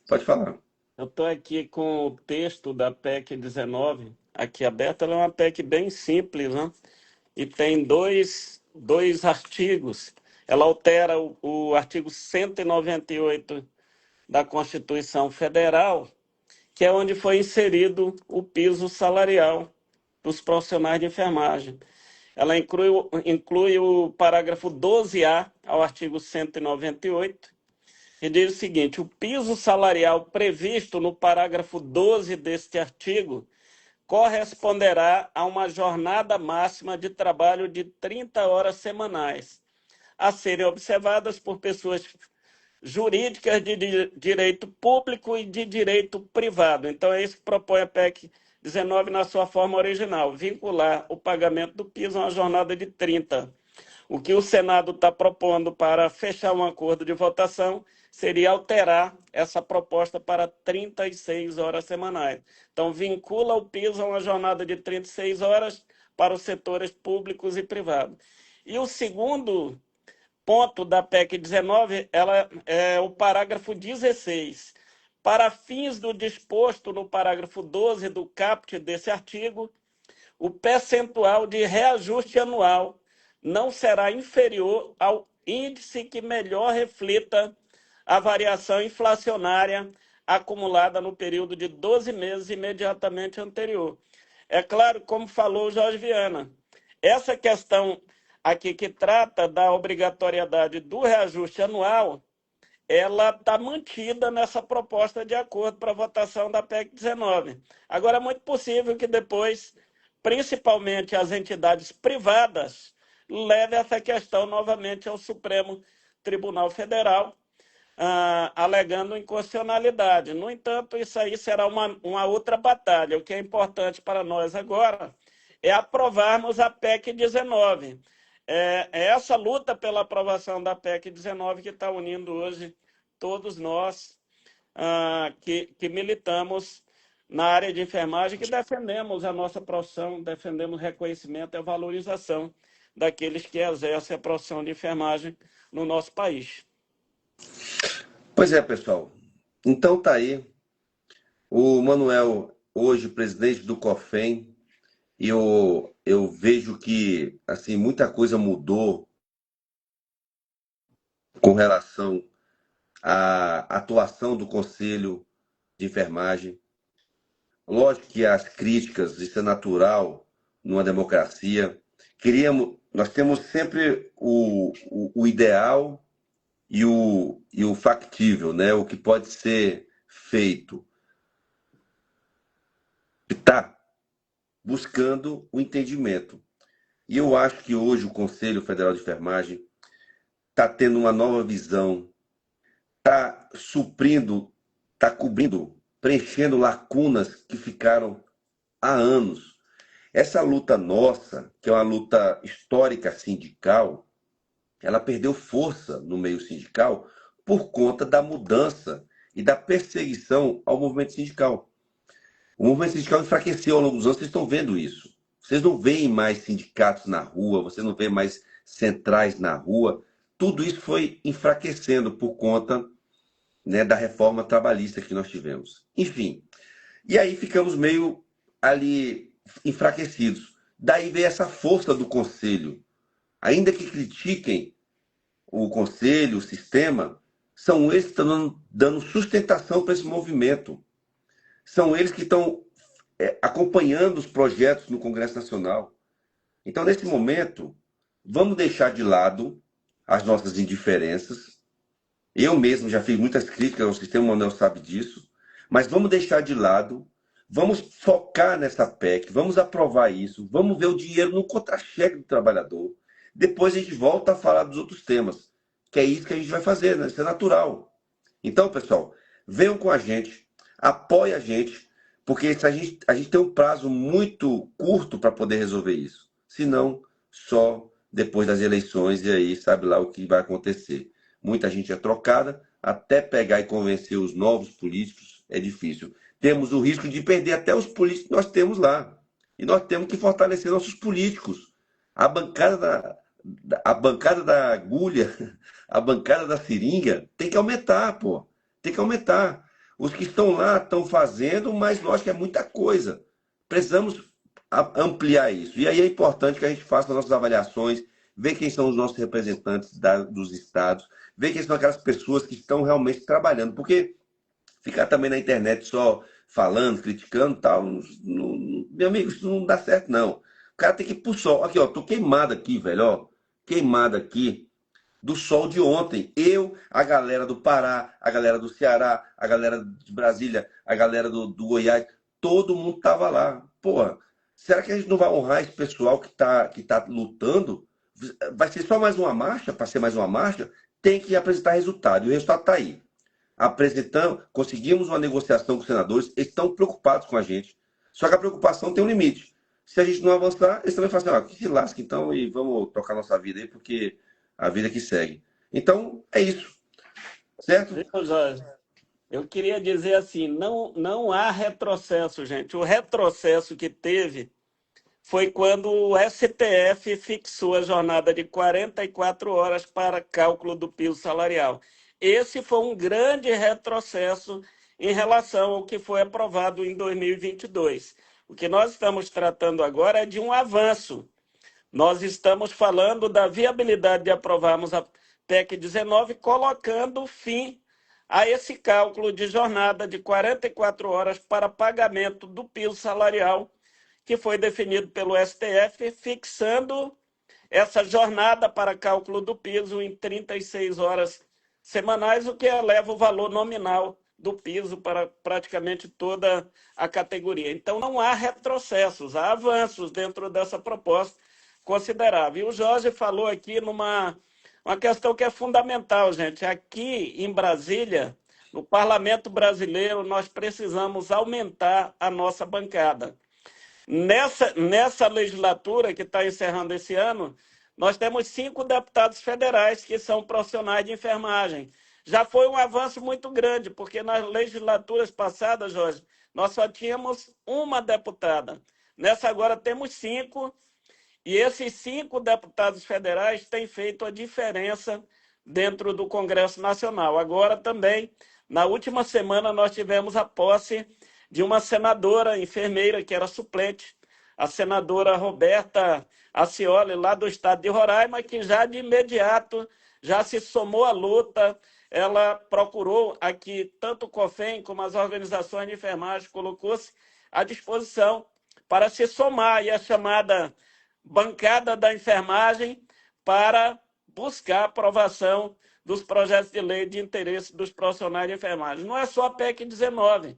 pode falar. estou aqui com o texto da PEC 19 aqui aberto. Ela é uma PEC bem simples, né? E tem dois artigos. Ela altera o artigo 198 da Constituição Federal, que é onde foi inserido o piso salarial dos profissionais de enfermagem. Ela inclui o parágrafo 12A ao artigo 198, e diz o seguinte: o piso salarial previsto no parágrafo 12 deste artigo corresponderá a uma jornada máxima de trabalho de 30 horas semanais, a serem observadas por pessoas jurídicas de direito público e de direito privado. Então, é isso que propõe a PEC 19 na sua forma original, vincular o pagamento do piso a uma jornada de 30. O que o Senado está propondo para fechar um acordo de votação seria alterar essa proposta para 36 horas semanais. Então, vincula o piso a uma jornada de 36 horas para os setores públicos e privados. E o segundo ponto da PEC 19, ela é o parágrafo 16. Para fins do disposto no parágrafo 12 do caput desse artigo, o percentual de reajuste anual não será inferior ao índice que melhor reflita a variação inflacionária acumulada no período de 12 meses imediatamente anterior. É claro, como falou o Jorge Viana, essa questão aqui que trata da obrigatoriedade do reajuste anual, ela está mantida nessa proposta de acordo para a votação da PEC 19. Agora, é muito possível que depois, principalmente as entidades privadas, levem essa questão novamente ao Supremo Tribunal Federal, alegando inconstitucionalidade. No entanto, isso aí será uma outra batalha. O que é importante para nós agora é aprovarmos a PEC 19. É essa luta pela aprovação da PEC 19 que está unindo hoje todos nós que militamos na área de enfermagem, que defendemos a nossa profissão, defendemos reconhecimento e a valorização daqueles que exercem a profissão de enfermagem no nosso país. Pois é, pessoal. Então tá aí. O Manuel, hoje presidente do COFEM, e eu vejo que assim muita coisa mudou com relação à atuação do Conselho de Enfermagem. Lógico que as críticas, isso é natural numa democracia. Nós temos sempre o ideal e o factível, né? O que pode ser feito. Está buscando o entendimento. E eu acho que hoje o Conselho Federal de Enfermagem está tendo uma nova visão, está suprindo, está cobrindo, preenchendo lacunas que ficaram há anos. Essa luta nossa, que é uma luta histórica sindical, ela perdeu força no meio sindical por conta da mudança e da perseguição ao movimento sindical. O movimento sindical enfraqueceu ao longo dos anos, vocês estão vendo isso. Vocês não veem mais sindicatos na rua, vocês não veem mais centrais na rua. Tudo isso foi enfraquecendo por conta, né, da reforma trabalhista que nós tivemos. Enfim, e aí ficamos meio ali enfraquecidos. Daí veio essa força do Conselho. Ainda que critiquem o Conselho, o sistema, são eles que estão dando sustentação para esse movimento. São eles que estão acompanhando os projetos no Congresso Nacional. Então, nesse momento, vamos deixar de lado as nossas indiferenças, Eu mesmo já fiz muitas críticas ao sistema, o Manuel sabe disso, mas vamos deixar de lado, vamos focar nessa PEC, vamos aprovar isso, vamos ver o dinheiro no contra-cheque do trabalhador. Depois a gente volta a falar dos outros temas, que é isso que a gente vai fazer, né? Isso é natural. Então, pessoal, venham com a gente, apoiem a gente, porque a gente tem um prazo muito curto para poder resolver isso. Senão, só depois das eleições, e aí sabe lá o que vai acontecer. Muita gente é trocada, até pegar e convencer os novos políticos é difícil. Temos o risco de perder até os políticos que nós temos lá. E nós temos que fortalecer nossos políticos. A bancada a bancada da agulha, a bancada da seringa, tem que aumentar, pô. Tem que aumentar. Os que estão lá estão fazendo, mas nós que é muita coisa. Precisamos ampliar isso. E aí é importante que a gente faça nossas avaliações, ver quem são os nossos representantes dos estados, ver quem são aquelas pessoas que estão realmente trabalhando. Porque ficar também na internet só falando, criticando tal, meu amigo, isso não dá certo, não. O cara tem que ir pro sol. Aqui, ó, tô queimado aqui, velho, ó. Queimado aqui do sol de ontem. Eu, a galera do Pará, a galera do Ceará, a galera de Brasília, a galera do Goiás, todo mundo tava lá. Porra, será que a gente não vai honrar esse pessoal que tá lutando? Vai ser só mais uma marcha? Para ser mais uma marcha, tem que apresentar resultado. E o resultado está aí. Apresentamos, conseguimos uma negociação com os senadores, eles estão preocupados com a gente. Só que a preocupação tem um limite. Se a gente não avançar, eles também falam assim, que se lasca então e vamos tocar nossa vida aí, porque a vida que segue. Então, é isso, certo? Viu, Jorge? Eu queria dizer assim, não há retrocesso, gente. O retrocesso que teve foi quando o STF fixou a jornada de 44 horas para cálculo do piso salarial. Esse foi um grande retrocesso em relação ao que foi aprovado em 2022. O que nós estamos tratando agora é de um avanço. Nós estamos falando da viabilidade de aprovarmos a PEC 19, colocando fim a esse cálculo de jornada de 44 horas para pagamento do piso salarial que foi definido pelo STF, fixando essa jornada para cálculo do piso em 36 horas semanais, o que eleva o valor nominal do piso para praticamente toda a categoria. Então, não há retrocessos, há avanços dentro dessa proposta considerável. E o Jorge falou aqui numa uma questão que é fundamental, gente. Aqui em Brasília, no Parlamento Brasileiro, nós precisamos aumentar a nossa bancada. Nessa legislatura que está encerrando esse ano, nós temos 5 deputados federais que são profissionais de enfermagem. Já foi um avanço muito grande, porque nas legislaturas passadas, Jorge, nós só tínhamos uma deputada. Nessa agora temos 5, e esses 5 deputados federais têm feito a diferença dentro do Congresso Nacional. Agora também, na última semana, nós tivemos a posse de uma senadora enfermeira que era suplente, a senadora Roberta Acioli, lá do estado de Roraima, que já de imediato já se somou à luta. Ela procurou aqui, tanto o COFEM como as organizações de enfermagem, colocou-se à disposição para se somar à chamada bancada da enfermagem para buscar a aprovação dos projetos de lei de interesse dos profissionais de enfermagem. Não é só a PEC 19.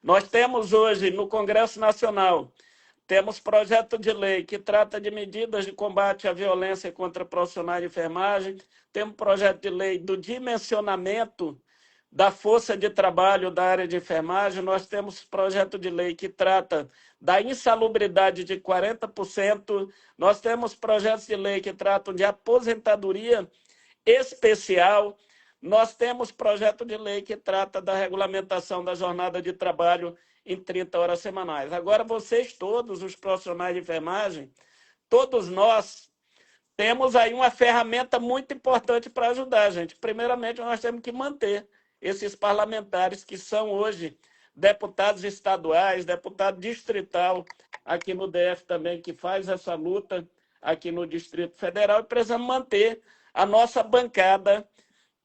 Nós temos hoje no Congresso Nacional, temos projeto de lei que trata de medidas de combate à violência contra profissionais de enfermagem, temos projeto de lei do dimensionamento da força de trabalho da área de enfermagem, nós temos projeto de lei que trata da insalubridade de 40%, nós temos projetos de lei que tratam de aposentadoria especial, nós temos projeto de lei que trata da regulamentação da jornada de trabalho em 30 horas semanais. Agora, vocês todos, os profissionais de enfermagem, todos nós, temos aí uma ferramenta muito importante para ajudar, gente. Primeiramente, nós temos que manter esses parlamentares que são hoje deputados estaduais, deputado distrital, aqui no DF também, que faz essa luta aqui no Distrito Federal, e precisamos manter a nossa bancada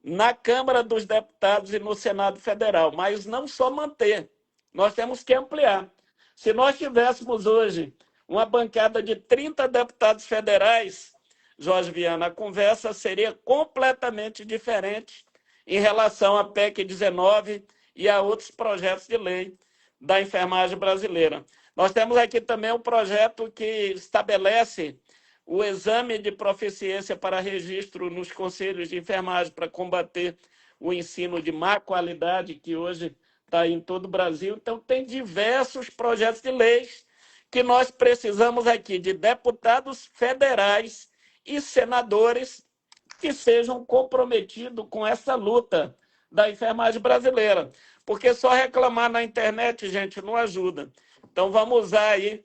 na Câmara dos Deputados e no Senado Federal, mas não só manter, nós temos que ampliar. Se nós tivéssemos hoje uma bancada de 30 deputados federais, Jorge Viana, a conversa seria completamente diferente em relação à PEC 19 e a outros projetos de lei da enfermagem brasileira. Nós temos aqui também um projeto que estabelece o exame de proficiência para registro nos conselhos de enfermagem para combater o ensino de má qualidade que hoje está em todo o Brasil. Então, tem diversos projetos de leis que nós precisamos aqui de deputados federais e senadores que sejam comprometidos com essa luta da enfermagem brasileira. Porque só reclamar na internet, gente, não ajuda. Então, vamos usar aí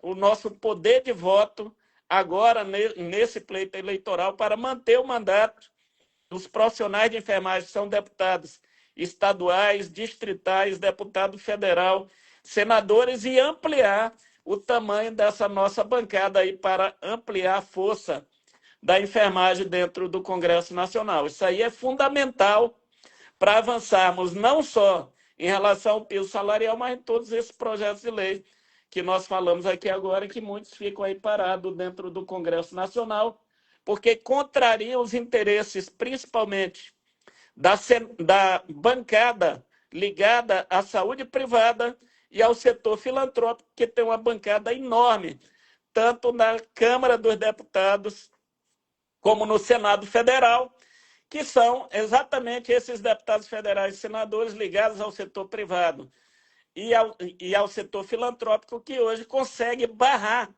o nosso poder de voto agora nesse pleito eleitoral para manter o mandato dos profissionais de enfermagem, que são deputados estaduais, distritais, deputado federal, senadores, e ampliar o tamanho dessa nossa bancada aí para ampliar a força da enfermagem dentro do Congresso Nacional. Isso aí é fundamental para avançarmos não só em relação ao piso salarial, mas em todos esses projetos de lei que nós falamos aqui agora, que muitos ficam aí parados dentro do Congresso Nacional, porque contrariam os interesses, principalmente da bancada ligada à saúde privada e ao setor filantrópico, que tem uma bancada enorme, tanto na Câmara dos Deputados como no Senado Federal, que são exatamente esses deputados federais e senadores ligados ao setor privado e ao setor filantrópico, que hoje consegue barrar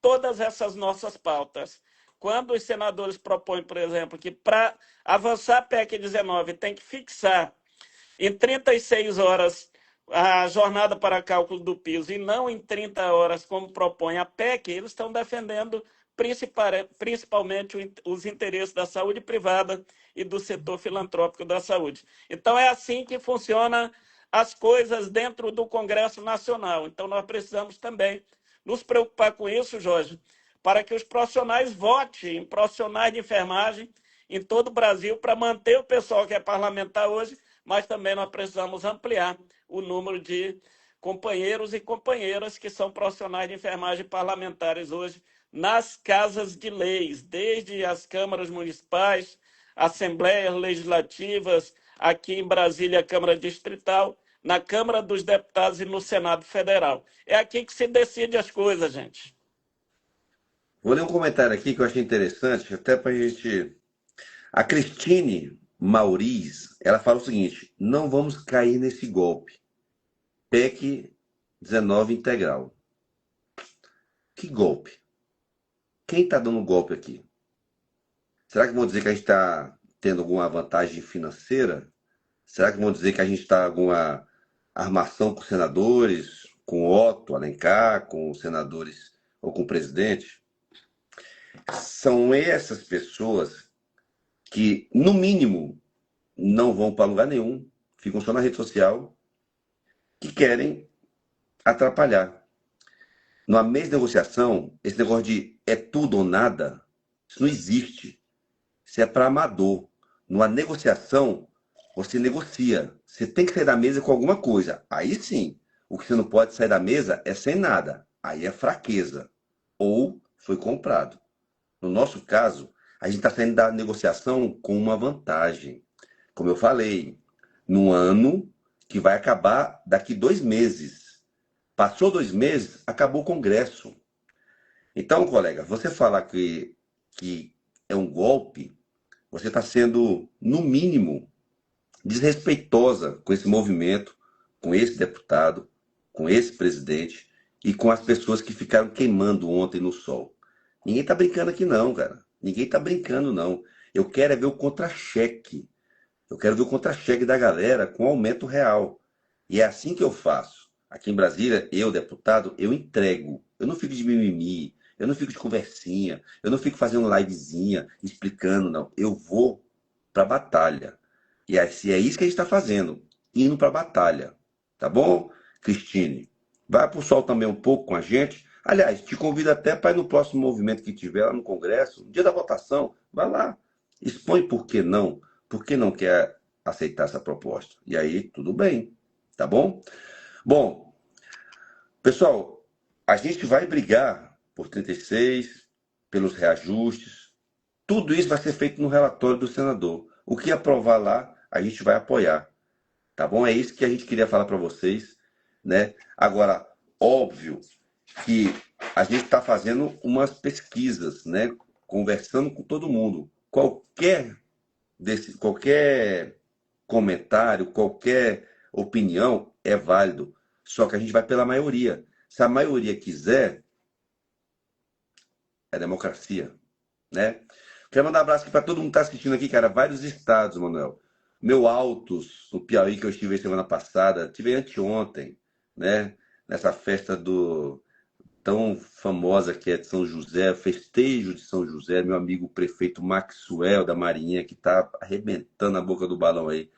todas essas nossas pautas. Quando os senadores propõem, por exemplo, que para avançar a PEC 19 tem que fixar em 36 horas a jornada para cálculo do piso e não em 30 horas, como propõe a PEC, eles estão defendendo principalmente os interesses da saúde privada e do setor filantrópico da saúde. Então, é assim que funciona as coisas dentro do Congresso Nacional. Então, nós precisamos também nos preocupar com isso, Jorge, para que os profissionais votem em profissionais de enfermagem em todo o Brasil, para manter o pessoal que é parlamentar hoje, mas também nós precisamos ampliar o número de companheiros e companheiras que são profissionais de enfermagem parlamentares hoje nas casas de leis, desde as câmaras municipais, assembleias legislativas, aqui em Brasília, a Câmara Distrital, na Câmara dos Deputados e no Senado Federal. É aqui que se decide as coisas, gente. Vou ler um comentário aqui que eu achei interessante, até para a gente. A Cristine Mauriz, ela fala o seguinte: não vamos cair nesse golpe. PEC 19 integral. Que golpe? Quem está dando golpe aqui? Será que vão dizer que a gente está tendo alguma vantagem financeira? Será que vão dizer que a gente está alguma armação com senadores, com Otto Alencar, com senadores ou com o presidente? São essas pessoas que, no mínimo, não vão para lugar nenhum, ficam só na rede social, que querem atrapalhar. Numa mesa de negociação, esse negócio de é tudo ou nada, isso não existe. Isso é para amador. Numa negociação, você negocia. Você tem que sair da mesa com alguma coisa. Aí sim, o que você não pode sair da mesa é sem nada. Aí é fraqueza. Ou foi comprado. No nosso caso, a gente está saindo da negociação com uma vantagem. Como eu falei, num ano que vai acabar daqui 2 meses. Passou 2 meses, acabou o Congresso. Então, colega, você falar que é um golpe, você está sendo, no mínimo, desrespeitosa com esse movimento, com esse deputado, com esse presidente e com as pessoas que ficaram queimando ontem no sol. Ninguém está brincando aqui não, cara. Ninguém está brincando não. Eu quero é ver o contra-cheque. Eu quero ver o contra-cheque da galera com aumento real. E é assim que eu faço. Aqui em Brasília, eu, deputado, eu entrego. Eu não fico de mimimi, eu não fico de conversinha, eu não fico fazendo livezinha, explicando, não. Eu vou para a batalha. E é isso que a gente está fazendo, indo para a batalha. Tá bom, Cristine? Vai para o sol também um pouco com a gente. Aliás, te convido até para ir no próximo movimento que tiver lá no Congresso, no dia da votação. Vai lá, expõe por que não quer aceitar essa proposta. E aí, tudo bem, tá bom? Bom, pessoal, a gente vai brigar por 36, pelos reajustes. Tudo isso vai ser feito no relatório do senador. O que aprovar lá, a gente vai apoiar. Tá bom? É isso que a gente queria falar para vocês, né? Agora, óbvio que a gente está fazendo umas pesquisas, né? Conversando com todo mundo. Qualquer comentário, qualquer opinião é válido. Só que a gente vai pela maioria. Se a maioria quiser, é democracia, né? Quero mandar um abraço aqui para todo mundo que está assistindo aqui, cara. Vários estados, Manuel. Meu Altos, no Piauí, que eu estive semana passada, tive anteontem, né? Nessa festa do tão famosa que é de São José, festejo de São José, meu amigo prefeito Maxwell da Marinha, que está arrebentando a boca do balão aí,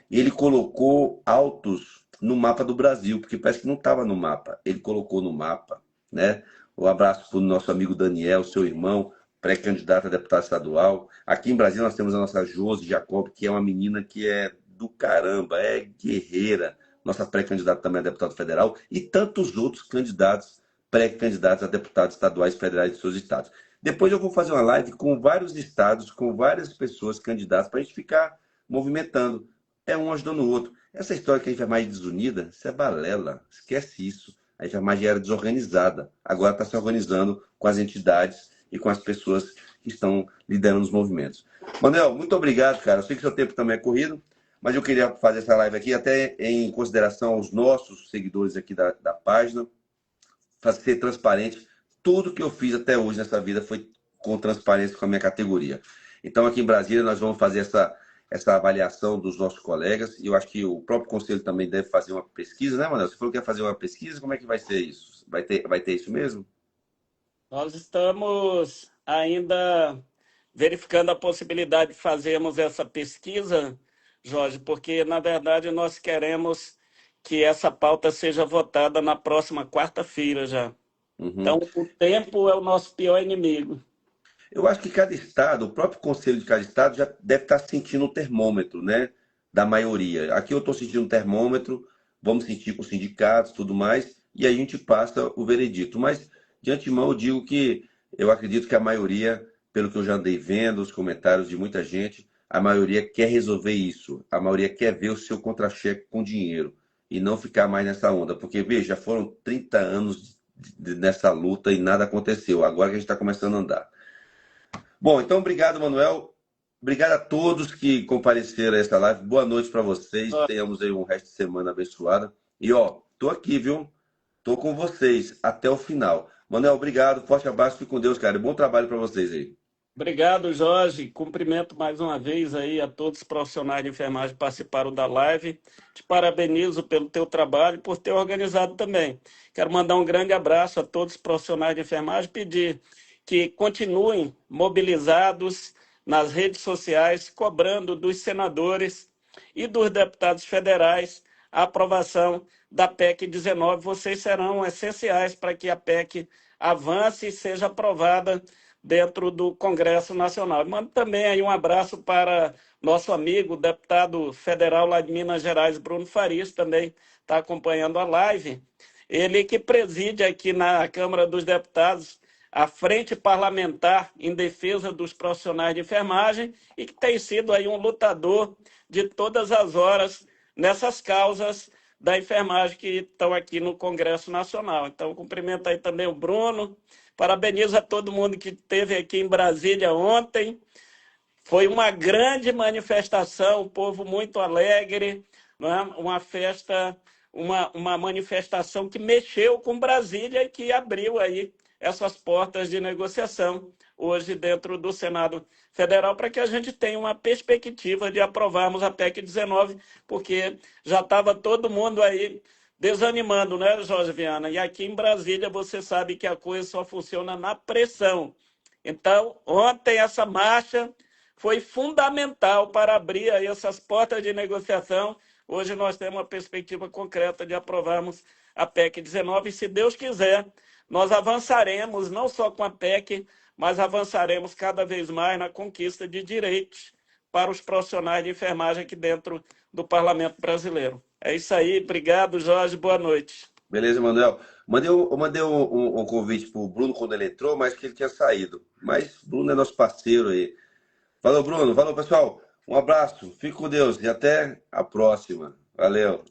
ele colocou Altos no mapa do Brasil, porque parece que não estava no mapa. Ele colocou no mapa, né? Um abraço para o nosso amigo Daniel, seu irmão, pré-candidato a deputado estadual. Aqui em Brasília nós temos a nossa Josi Jacob, que é uma menina que é do caramba, é guerreira, nossa pré-candidata também a deputado federal, e tantos outros candidatos, pré-candidatos a deputados estaduais, federais de seus estados. Depois eu vou fazer uma live com vários estados, com várias pessoas candidatas, para a gente ficar movimentando. É um ajudando o outro. Essa história que a enfermagem desunida, isso é balela. Esquece isso. A enfermagem era desorganizada. Agora está se organizando com as entidades e com as pessoas que estão liderando os movimentos. Manuel, muito obrigado, cara. Eu sei que seu tempo também é corrido, mas eu queria fazer essa live aqui, até em consideração aos nossos seguidores aqui da página, para ser transparente. Tudo que eu fiz até hoje nessa vida foi com transparência com a minha categoria. Então, aqui em Brasília, nós vamos fazer essa avaliação dos nossos colegas, e eu acho que o próprio conselho também deve fazer uma pesquisa, né, Manuel? Você falou que ia fazer uma pesquisa, como é que vai ser isso? Vai ter isso mesmo? Nós estamos ainda verificando a possibilidade de fazermos essa pesquisa, Jorge, porque, na verdade, nós queremos que essa pauta seja votada na próxima quarta-feira já. Uhum. Então, o tempo é o nosso pior inimigo. Eu acho que cada estado, o próprio conselho de cada estado já deve estar sentindo o termômetro, né? Da maioria. Aqui eu estou sentindo o termômetro, vamos sentir com os sindicatos, tudo mais, e aí a gente passa o veredito. Mas, de antemão, eu digo que eu acredito que a maioria, pelo que eu já andei vendo, os comentários de muita gente, a maioria quer resolver isso. A maioria quer ver o seu contra-cheque com dinheiro e não ficar mais nessa onda. Porque, veja, já foram 30 anos nessa luta e nada aconteceu. Agora que a gente está começando a andar. Bom, então obrigado, Manuel. Obrigado a todos que compareceram a essa live. Boa noite para vocês. Tenhamos aí um resto de semana abençoada. E ó, tô aqui, viu? Tô com vocês até o final. Manuel, obrigado. Forte abraço. Fique com Deus, cara. Bom trabalho para vocês aí. Obrigado, Jorge. Cumprimento mais uma vez aí a todos os profissionais de enfermagem que participaram da live. Te parabenizo pelo teu trabalho e por ter organizado também. Quero mandar um grande abraço a todos os profissionais de enfermagem, pedir que continuem mobilizados nas redes sociais, cobrando dos senadores e dos deputados federais a aprovação da PEC 19. Vocês serão essenciais para que a PEC avance e seja aprovada dentro do Congresso Nacional. Mando também aí um abraço para nosso amigo, deputado federal lá de Minas Gerais, Bruno Farias, também está acompanhando a live. Ele que preside aqui na Câmara dos Deputados a Frente Parlamentar em Defesa dos Profissionais de Enfermagem e que tem sido aí um lutador de todas as horas nessas causas da enfermagem que estão aqui no Congresso Nacional. Então, cumprimento aí também o Bruno, parabenizo a todo mundo que esteve aqui em Brasília ontem. Foi uma grande manifestação, o povo muito alegre, não é? Uma festa, uma manifestação que mexeu com Brasília e que abriu aí essas portas de negociação hoje dentro do Senado Federal para que a gente tenha uma perspectiva de aprovarmos a PEC 19, porque já estava todo mundo aí desanimando, né, Jorge Viana? E aqui em Brasília você sabe que a coisa só funciona na pressão. Então, ontem essa marcha foi fundamental para abrir aí essas portas de negociação. Hoje nós temos uma perspectiva concreta de aprovarmos a PEC 19 e, se Deus quiser, nós avançaremos não só com a PEC, mas avançaremos cada vez mais na conquista de direitos para os profissionais de enfermagem aqui dentro do Parlamento Brasileiro. É isso aí, obrigado, Jorge, boa noite. Beleza, Manuel? Eu mandei um convite para o Bruno quando ele entrou, mas que ele tinha saído. Mas Bruno é nosso parceiro aí. Valeu, Bruno. Valeu, pessoal. Um abraço. Fique com Deus e até a próxima. Valeu.